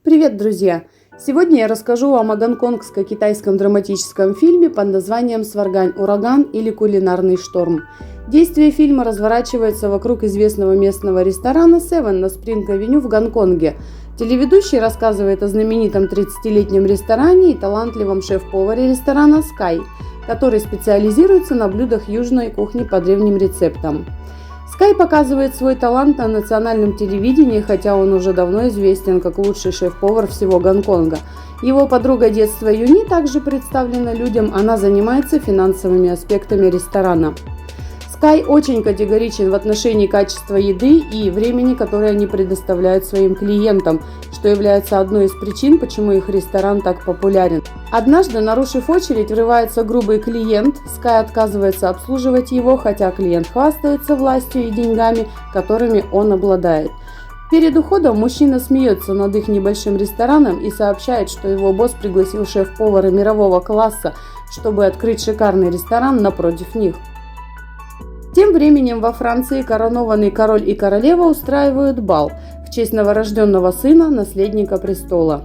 Привет, друзья! Сегодня я расскажу вам о гонконгско-китайском драматическом фильме под названием «Сваргань-ураган» или «Кулинарный шторм». Действие фильма разворачивается вокруг известного местного ресторана Seven на Спринг-авеню в Гонконге. Телеведущий рассказывает о знаменитом 30-летнем ресторане и талантливом шеф-поваре ресторана Sky, который специализируется на блюдах южной кухни по древним рецептам. Скай показывает свой талант на национальном телевидении, хотя он уже давно известен как лучший шеф-повар всего Гонконга. Его подруга детства Юни также представлена людям, она занимается финансовыми аспектами ресторана. Скай очень категоричен в отношении качества еды и времени, которое они предоставляют своим клиентам, что является одной из причин, почему их ресторан так популярен. Однажды, нарушив очередь, врывается грубый клиент, Скай отказывается обслуживать его, хотя клиент хвастается властью и деньгами, которыми он обладает. Перед уходом мужчина смеется над их небольшим рестораном и сообщает, что его босс пригласил шеф-повара мирового класса, чтобы открыть шикарный ресторан напротив них. Тем временем во Франции коронованный король и королева устраивают бал в честь новорожденного сына, наследника престола.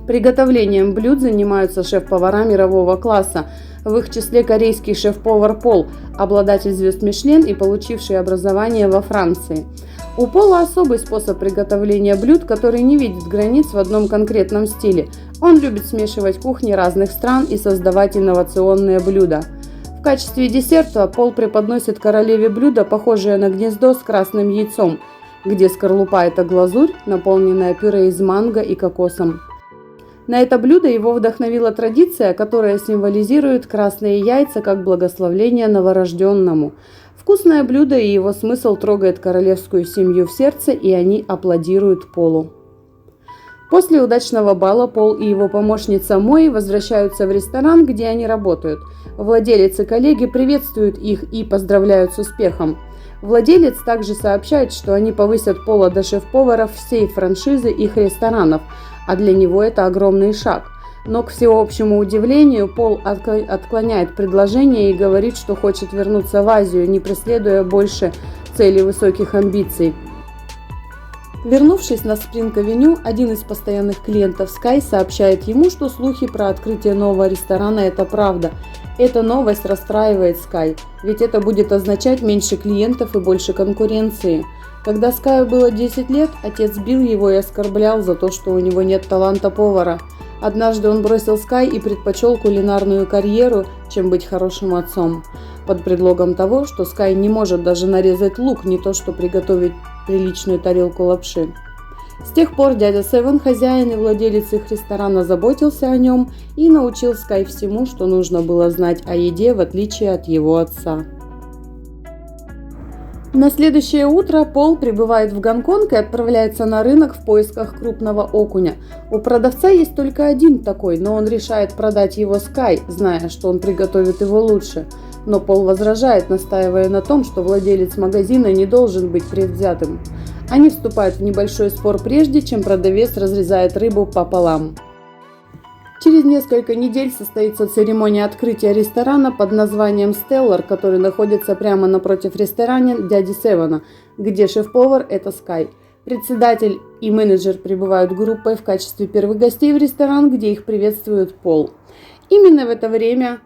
Приготовлением блюд занимаются шеф-повара мирового класса, в их числе корейский шеф-повар Пол, обладатель звезд Мишлен и получивший образование во Франции. У Пола особый способ приготовления блюд, который не видит границ в одном конкретном стиле. Он любит смешивать кухни разных стран и создавать инновационные блюда. В качестве десерта Пол преподносит королеве блюдо, похожее на гнездо с красным яйцом, где скорлупа – это глазурь, наполненная пюре из манго и кокосом. На это блюдо его вдохновила традиция, которая символизирует красные яйца как благословление новорожденному. Вкусное блюдо и его смысл трогает королевскую семью в сердце, и они аплодируют Полу. После удачного бала Пол и его помощница Мои возвращаются в ресторан, где они работают. Владелец и коллеги приветствуют их и поздравляют с успехом. Владелец также сообщает, что они повысят Пола до шеф-повара всей франшизы их ресторанов, а для него это огромный шаг. Но, к всеобщему удивлению, Пол отклоняет предложение и говорит, что хочет вернуться в Азию, не преследуя больше цели высоких амбиций. Вернувшись на Спринг-авеню, один из постоянных клиентов Sky сообщает ему, что слухи про открытие нового ресторана – это правда. Эта новость расстраивает Sky, ведь это будет означать меньше клиентов и больше конкуренции. Когда Скаю было 10 лет, отец бил его и оскорблял за то, что у него нет таланта повара. Однажды он бросил Sky и предпочел кулинарную карьеру, чем быть хорошим отцом, под предлогом того, что Sky не может даже нарезать лук, не то что приготовить приличную тарелку лапши. С тех пор дядя Севен, хозяин и владелец их ресторана, заботился о нем и научил Скай всему, что нужно было знать о еде, в отличие от его отца. На следующее утро Пол прибывает в Гонконг и отправляется на рынок в поисках крупного окуня. У продавца есть только один такой, но он решает продать его Скай, зная, что он приготовит его лучше. Но Пол возражает, настаивая на том, что владелец магазина не должен быть предвзятым. Они вступают в небольшой спор прежде, чем продавец разрезает рыбу пополам. Через несколько недель состоится церемония открытия ресторана под названием Stellar, который находится прямо напротив ресторана дяди Севена, где шеф-повар – это Скай. Председатель и менеджер прибывают группой в качестве первых гостей в ресторан, где их приветствует Пол. Именно в это время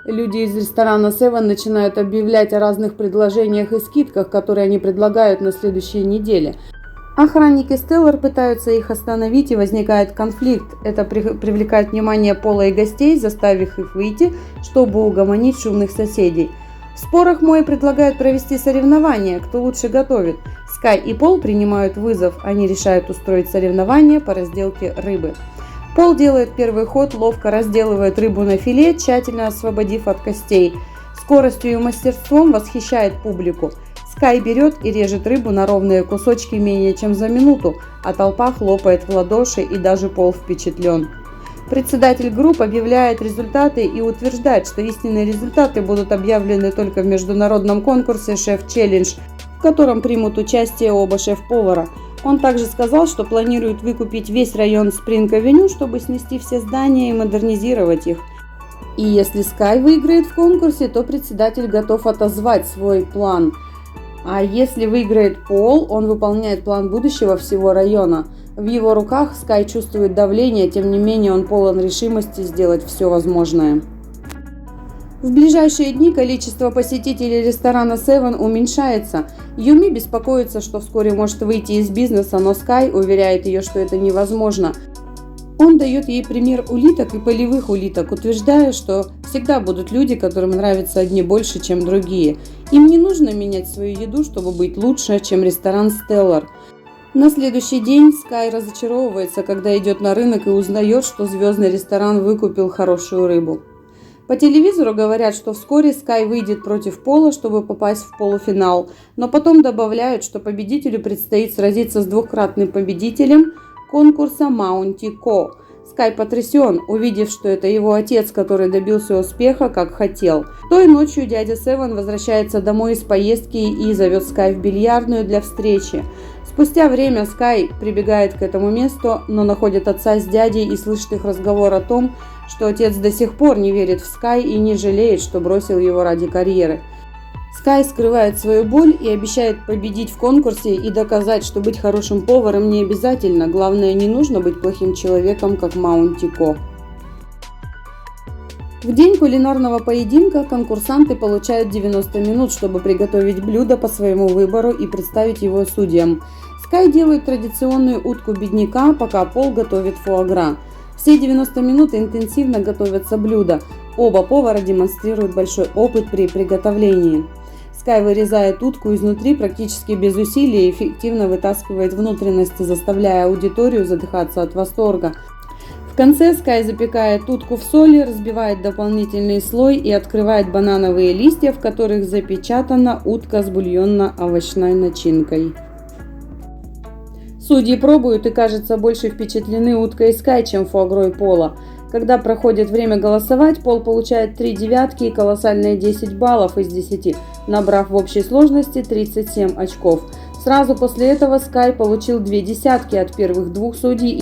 люди из ресторана Seven начинают объявлять о разных предложениях и скидках, которые они предлагают на следующей неделе. Охранники Stellar пытаются их остановить, и возникает конфликт. Это привлекает внимание Пола и гостей, заставив их выйти, чтобы угомонить шумных соседей. В спорах Мой предлагают провести соревнования, кто лучше готовит. Скай и Пол принимают вызов, они решают устроить соревнования по разделке рыбы. Пол делает первый ход, ловко разделывает рыбу на филе, тщательно освободив от костей. Скоростью и мастерством восхищает публику. Скай берет и режет рыбу на ровные кусочки менее чем за минуту, а толпа хлопает в ладоши, и даже Пол впечатлен. Председатель групп объявляет результаты и утверждает, что истинные результаты будут объявлены только в международном конкурсе «Шеф-челлендж», в котором примут участие оба шеф-повара. Он также сказал, что планирует выкупить весь район Спринг-авеню, чтобы снести все здания и модернизировать их. И если Скай выиграет в конкурсе, то председатель готов отозвать свой план. А если выиграет Пол, он выполняет план будущего всего района. В его руках Скай чувствует давление, тем не менее он полон решимости сделать все возможное. В ближайшие дни количество посетителей ресторана Seven уменьшается. Юми беспокоится, что вскоре может выйти из бизнеса, но Скай уверяет ее, что это невозможно. Он дает ей пример улиток и полевых улиток, утверждая, что всегда будут люди, которым нравятся одни больше, чем другие. Им не нужно менять свою еду, чтобы быть лучше, чем ресторан Stellar. На следующий день Скай разочаровывается, когда идет на рынок и узнает, что звездный ресторан выкупил хорошую рыбу. По телевизору говорят, что вскоре Скай выйдет против Пола, чтобы попасть в полуфинал, но потом добавляют, что победителю предстоит сразиться с двукратным победителем конкурса Маунти Ко. Скай потрясен, увидев, что это его отец, который добился успеха, как хотел. Той ночью дядя Севен возвращается домой из поездки и зовет Скай в бильярдную для встречи. Спустя время Скай прибегает к этому месту, но находит отца с дядей и слышит их разговор о том, что отец до сих пор не верит в Скай и не жалеет, что бросил его ради карьеры. Скай скрывает свою боль и обещает победить в конкурсе и доказать, что быть хорошим поваром не обязательно, главное, не нужно быть плохим человеком, как Маунти Ко. В день кулинарного поединка конкурсанты получают 90 минут, чтобы приготовить блюдо по своему выбору и представить его судьям. Скай делает традиционную утку бедняка, пока Пол готовит фуагра. Все 90 минут интенсивно готовятся блюда. Оба повара демонстрируют большой опыт при приготовлении. Скай вырезает утку изнутри практически без усилий и эффективно вытаскивает внутренности, заставляя аудиторию задыхаться от восторга. В конце Скай запекает утку в соли, разбивает дополнительный слой и открывает банановые листья, в которых запечатана утка с бульонно-овощной начинкой. Судьи пробуют и, кажется, больше впечатлены уткой Скай, чем фуагрой Пола. Когда проходит время голосовать, Пол получает 3 девятки и колоссальные 10 баллов из 10, набрав в общей сложности 37 очков. Сразу после этого Скай получил 2 десятки от первых 2 судей,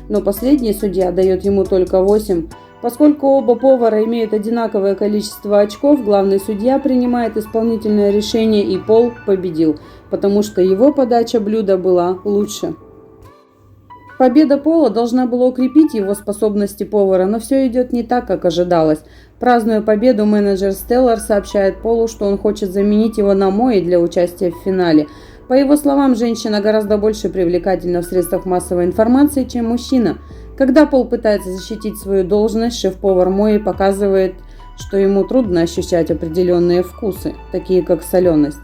но последний судья дает ему только 8. Поскольку оба повара имеют одинаковое количество очков, главный судья принимает исполнительное решение, и Пол победил, потому что его подача блюда была лучше. Победа Пола должна была укрепить его способности повара, но все идет не так, как ожидалось. Празднуя победу, менеджер Stellar сообщает Полу, что он хочет заменить его на Мои для участия в финале. По его словам, женщина гораздо больше привлекательна в средствах массовой информации, чем мужчина. Когда Пол пытается защитить свою должность, шеф-повар Мои показывает, что ему трудно ощущать определенные вкусы, такие как соленость.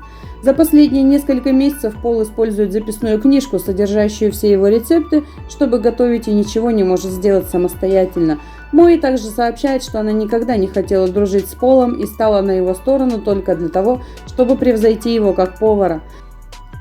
За последние несколько месяцев Пол использует записную книжку, содержащую все его рецепты, чтобы готовить, и ничего не может сделать самостоятельно. Мои также сообщает, что она никогда не хотела дружить с Полом и стала на его сторону только для того, чтобы превзойти его как повара.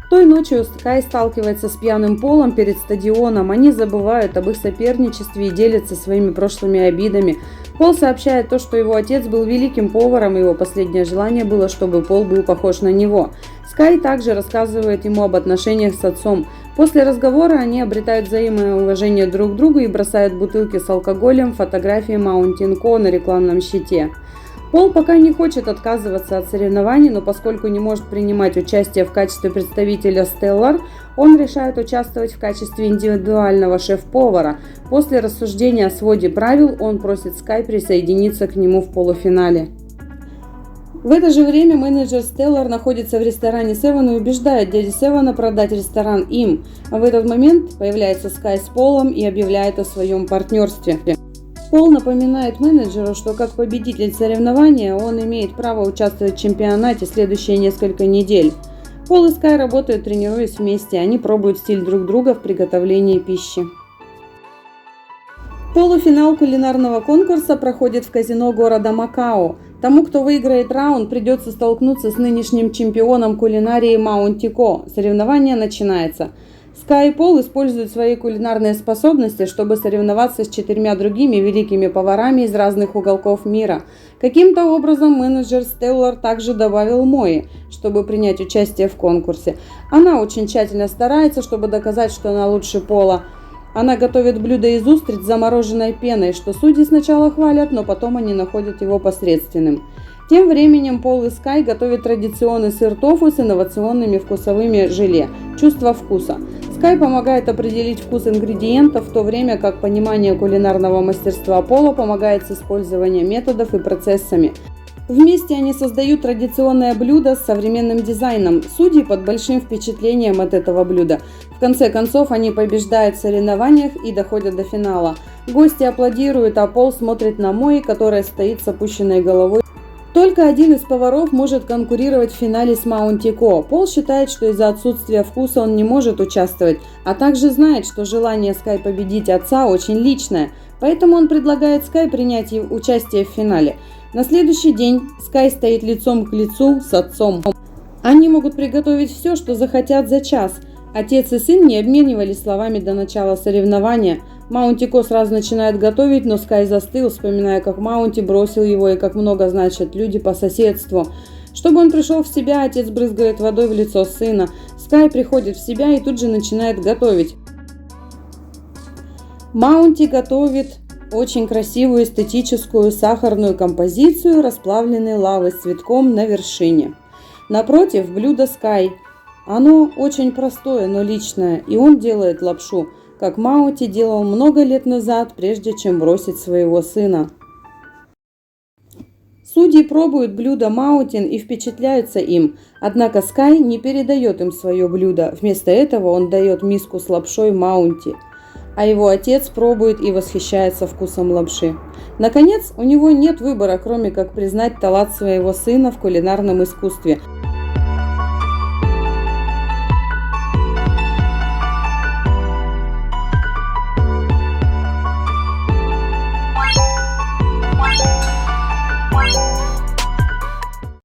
Той ночью Скай сталкивается с пьяным Полом перед стадионом. Они забывают об их соперничестве и делятся своими прошлыми обидами. Пол сообщает то, что его отец был великим поваром, и его последнее желание было, чтобы Пол был похож на него. Скай также рассказывает ему об отношениях с отцом. После разговора они обретают взаимное уважение друг к другу и бросают бутылки с алкоголем, фотографии Маунтин Ко на рекламном щите. Пол пока не хочет отказываться от соревнований, но поскольку не может принимать участие в качестве представителя Stellar, он решает участвовать в качестве индивидуального шеф-повара. После рассуждения о своде правил он просит Скай присоединиться к нему в полуфинале. В это же время менеджер Stellar находится в ресторане Seven и убеждает дядю Севена продать ресторан им. А в этот момент появляется Скай с Полом и объявляет о своем партнерстве. Пол напоминает менеджеру, что как победитель соревнования он имеет право участвовать в чемпионате следующие несколько недель. Пол и Скай работают, тренируясь вместе, они пробуют стиль друг друга в приготовлении пищи. Полуфинал кулинарного конкурса проходит в казино города Макао. Тому, кто выиграет раунд, придется столкнуться с нынешним чемпионом кулинарии Маунти Ко. Соревнование начинается. Скай и Пол используют свои кулинарные способности, чтобы соревноваться с 4 другими великими поварами из разных уголков мира. Каким-то образом менеджер Stellar также добавил Мои, чтобы принять участие в конкурсе. Она очень тщательно старается, чтобы доказать, что она лучше Пола. Она готовит блюдо из устриц с замороженной пеной, что судьи сначала хвалят, но потом они находят его посредственным. Тем временем Пол и Скай готовят традиционный сыр тофу с инновационными вкусовыми желе «Чувство вкуса». Скай помогает определить вкус ингредиентов, в то время как понимание кулинарного мастерства Пола помогает с использованием методов и процессами. Вместе они создают традиционное блюдо с современным дизайном. Судьи под большим впечатлением от этого блюда. В конце концов, они побеждают в соревнованиях и доходят до финала. Гости аплодируют, а Пол смотрит на Мои, которая стоит с опущенной головой. Только один из поваров может конкурировать в финале с Маунти Ко. Пол считает, что из-за отсутствия вкуса он не может участвовать, а также знает, что желание Скай победить отца очень личное, поэтому он предлагает Скай принять участие в финале. На следующий день Скай стоит лицом к лицу с отцом. Они могут приготовить все, что захотят за час. Отец и сын не обменивались словами до начала соревнования. Маунти Ко сразу начинает готовить, но Скай застыл, вспоминая, как Маунти бросил его и как много значат люди по соседству. Чтобы он пришел в себя, отец брызгает водой в лицо сына. Скай приходит в себя и тут же начинает готовить. Маунти готовит очень красивую эстетическую сахарную композицию расплавленной лавы с цветком на вершине. Напротив блюдо Скай. Оно очень простое, но личное, и он делает лапшу, как Маунти делал много лет назад, прежде чем бросить своего сына. Судьи пробуют блюдо Маунтин и впечатляются им, однако Скай не передает им свое блюдо, вместо этого он дает миску с лапшой Маунти, а его отец пробует и восхищается вкусом лапши. Наконец, у него нет выбора, кроме как признать талант своего сына в кулинарном искусстве.